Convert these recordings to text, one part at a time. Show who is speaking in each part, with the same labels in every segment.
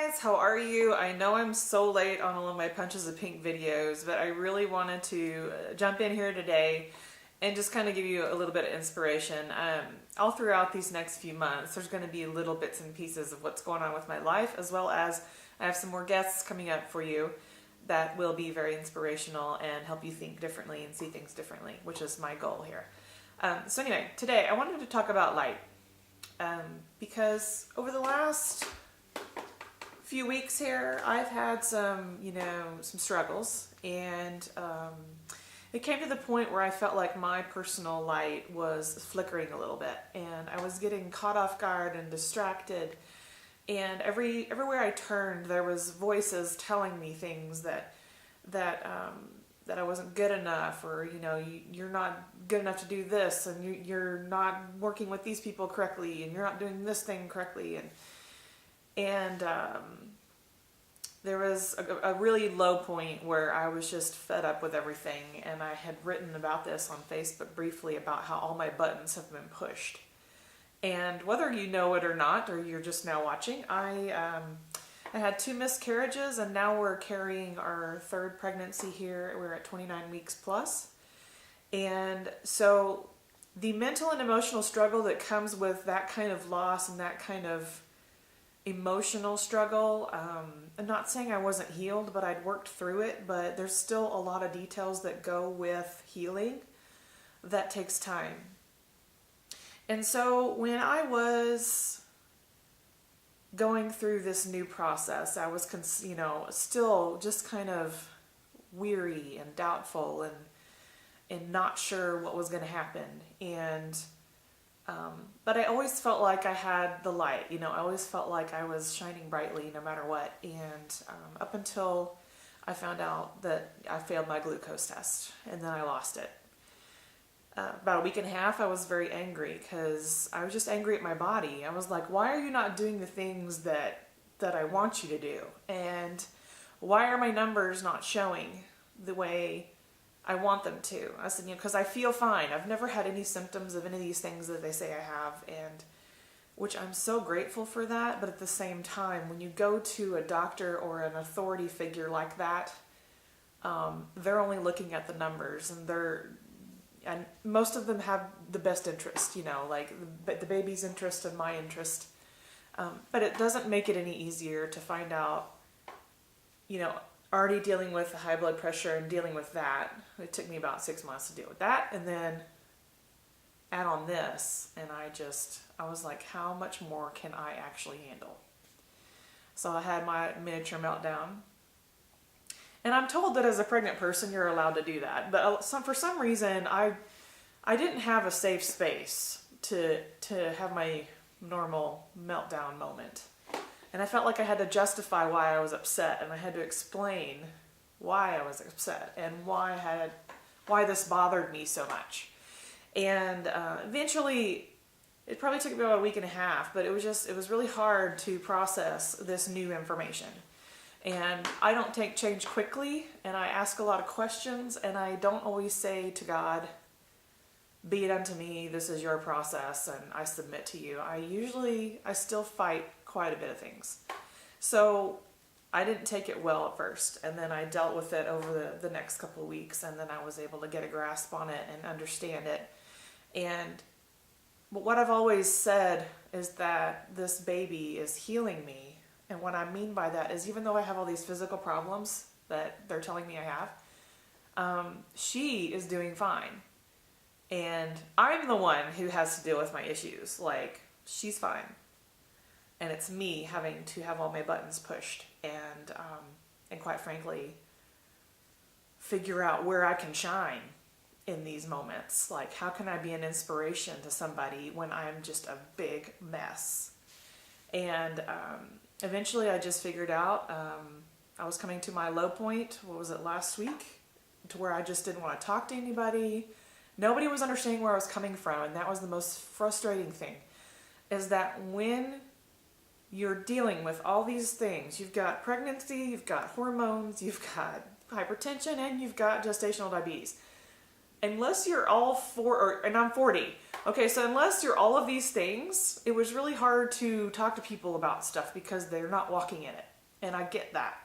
Speaker 1: guys, how are you? I know I'm so late on all of my Punches of Pink videos, but I really wanted to jump in here today and just kind of give you a little bit of inspiration. All throughout these next few months, there's going to be little bits and pieces of what's going on with my life, as well as I have some more guests coming up for you that will be very inspirational and help you think differently and see things differently, which is my goal here. So anyway, today I wanted to talk about light. Because over the last few weeks here, I've had some struggles, and it came to the point where I felt like my personal light was flickering a little bit, and I was getting caught off guard and distracted. And everywhere I turned, there was voices telling me things that I wasn't good enough, or you're not good enough to do this, and you're not working with these people correctly, and you're not doing this thing correctly, and there was a really low point where I was just fed up with everything, and I had written about this on Facebook briefly about how all my buttons have been pushed. And whether you know it or not, or you're just now watching, I had 2 miscarriages, and now we're carrying our 3rd pregnancy here. We're at 29 weeks plus. And so the mental and emotional struggle that comes with that kind of loss and that kind of emotional struggle, I'm not saying I wasn't healed, but I'd worked through it, but there's still a lot of details that go with healing that takes time. And so when I was going through this new process, I was, still just kind of weary and doubtful and not sure what was going to happen. And, but I always felt like I had the light, I always felt like I was shining brightly no matter what. And up until I found out that I failed my glucose test, and then I lost it. About a week and a half, I was very angry because I was just angry at my body. I was like, why are you not doing the things that I want you to do? And why are my numbers not showing the way I want them to? I said, because I feel fine. I've never had any symptoms of any of these things that they say I have, and which I'm so grateful for that. But at the same time, when you go to a doctor or an authority figure like that, they're only looking at the numbers, and most of them have the best interest, like the baby's interest and my interest. But it doesn't make it any easier to find out, already dealing with high blood pressure and dealing with that. It took me about 6 months to deal with that. And then add on this. And I was like, how much more can I actually handle? So I had my miniature meltdown. And I'm told that as a pregnant person, you're allowed to do that. But for some reason, I didn't have a safe space to have my normal meltdown moment. And I felt like I had to justify why I was upset, and I had to explain why I was upset and why this bothered me so much. And eventually, it probably took me about a week and a half, but it was really hard to process this new information. And I don't take change quickly, and I ask a lot of questions, and I don't always say to God, be it unto me, this is your process, and I submit to you. I still fight quite a bit of things. So I didn't take it well at first, and then I dealt with it over the next couple of weeks, and then I was able to get a grasp on it and understand it. But what I've always said is that this baby is healing me. And what I mean by that is, even though I have all these physical problems that they're telling me I have, she is doing fine. And I'm the one who has to deal with my issues. Like, she's fine. And it's me having to have all my buttons pushed and quite frankly, figure out where I can shine in these moments. Like, how can I be an inspiration to somebody when I'm just a big mess? And eventually I just figured out, I was coming to my low point, last week, to where I just didn't want to talk to anybody. Nobody was understanding where I was coming from, and that was the most frustrating thing, is that when you're dealing with all these things, you've got pregnancy, you've got hormones, you've got hypertension, and you've got gestational diabetes. Unless you're all and I'm 40, okay, so unless you're all of these things, it was really hard to talk to people about stuff because they're not walking in it. And I get that.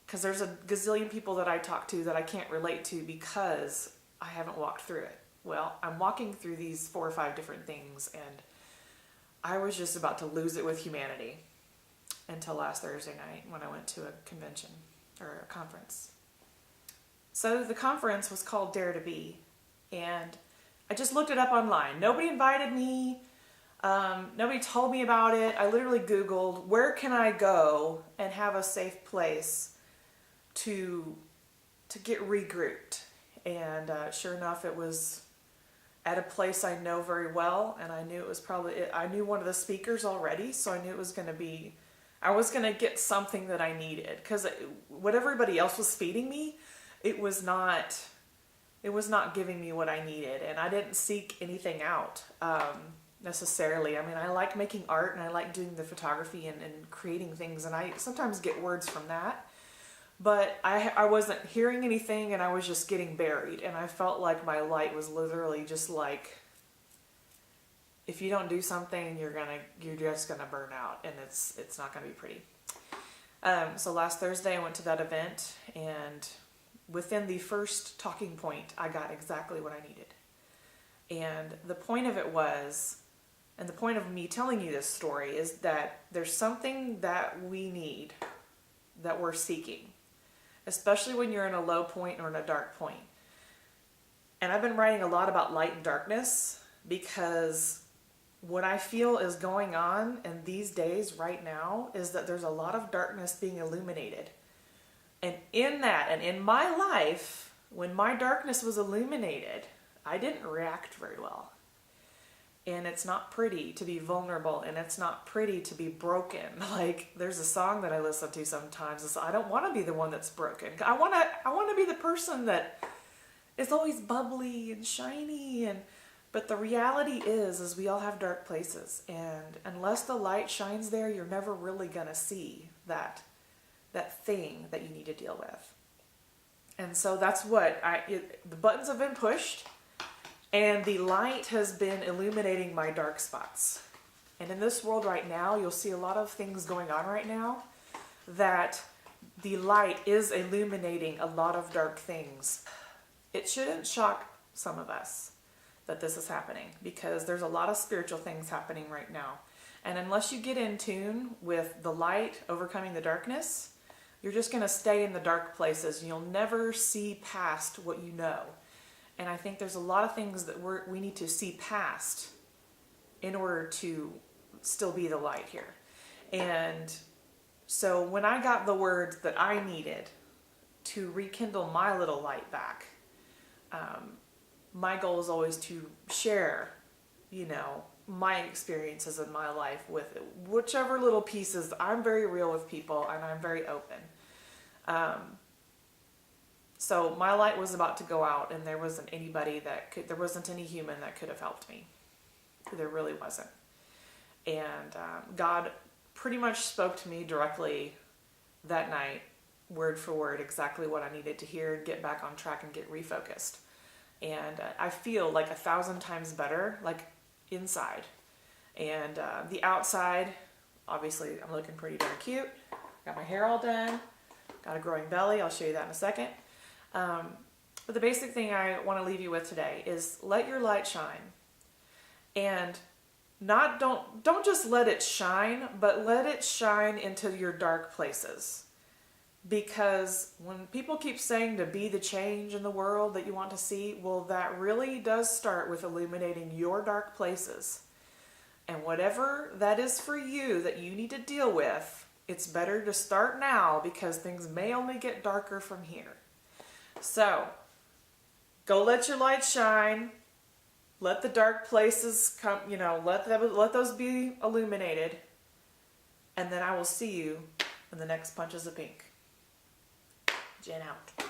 Speaker 1: Because there's a gazillion people that I talk to that I can't relate to because I haven't walked through it. Well, I'm walking through these 4 or 5 different things, and I was just about to lose it with humanity until last Thursday night when I went to a convention or a conference. So the conference was called Dare to Be, and I just looked it up online. Nobody invited me. Nobody told me about it. I literally Googled, where can I go and have a safe place to get regrouped? And sure enough, it was at a place I know very well, and I knew it was I knew one of the speakers already, so I knew it was going to be, I was going to get something that I needed, because what everybody else was feeding me, it was not giving me what I needed, and I didn't seek anything out necessarily. I mean, I like making art, and I like doing the photography and creating things, and I sometimes get words from that, but I wasn't hearing anything, and I was just getting buried, and I felt like my light was literally just like, if you don't do something, you're just gonna burn out, and it's not gonna be pretty. So last Thursday I went to that event, and within the first talking point, I got exactly what I needed. And the point of it was, and the point of me telling you this story is that there's something that we need, that we're seeking, especially when you're in a low point or in a dark point. And I've been writing a lot about light and darkness because what I feel is going on in these days right now is that there's a lot of darkness being illuminated. And in that, and in my life, when my darkness was illuminated, I didn't react very well. And it's not pretty to be vulnerable, and it's not pretty to be broken. Like, there's a song that I listen to sometimes. It's, I don't want to be the one that's broken. I want to be the person that is always bubbly and shiny. But the reality is we all have dark places. And unless the light shines there, you're never really going to see that thing that you need to deal with. And so that's what the buttons have been pushed, and the light has been illuminating my dark spots. And in this world right now, you'll see a lot of things going on right now that the light is illuminating a lot of dark things. It shouldn't shock some of us that this is happening, because there's a lot of spiritual things happening right now. And unless you get in tune with the light overcoming the darkness, you're just going to stay in the dark places. You'll never see past what you know. And I think there's a lot of things that we need to see past in order to still be the light here. And so when I got the words that I needed to rekindle my little light back, my goal is always to share, my experiences in my life with whichever little pieces. I'm very real with people, and I'm very open. So my light was about to go out, and there wasn't there wasn't any human that could have helped me. There really wasn't. And God pretty much spoke to me directly that night, word for word, exactly what I needed to hear and get back on track and get refocused. And I feel like 1,000 times better, like inside. And the outside, obviously I'm looking pretty darn cute. Got my hair all done. Got a growing belly. I'll show you that in a second. But the basic thing I want to leave you with today is let your light shine. And don't just let it shine, but let it shine into your dark places. Because when people keep saying to be the change in the world that you want to see, well, that really does start with illuminating your dark places. And whatever that is for you that you need to deal with, it's better to start now, because things may only get darker from here. So, go let your light shine. Let the dark places come, let those be illuminated. And then I will see you in the next Punches of Pink. Jen out.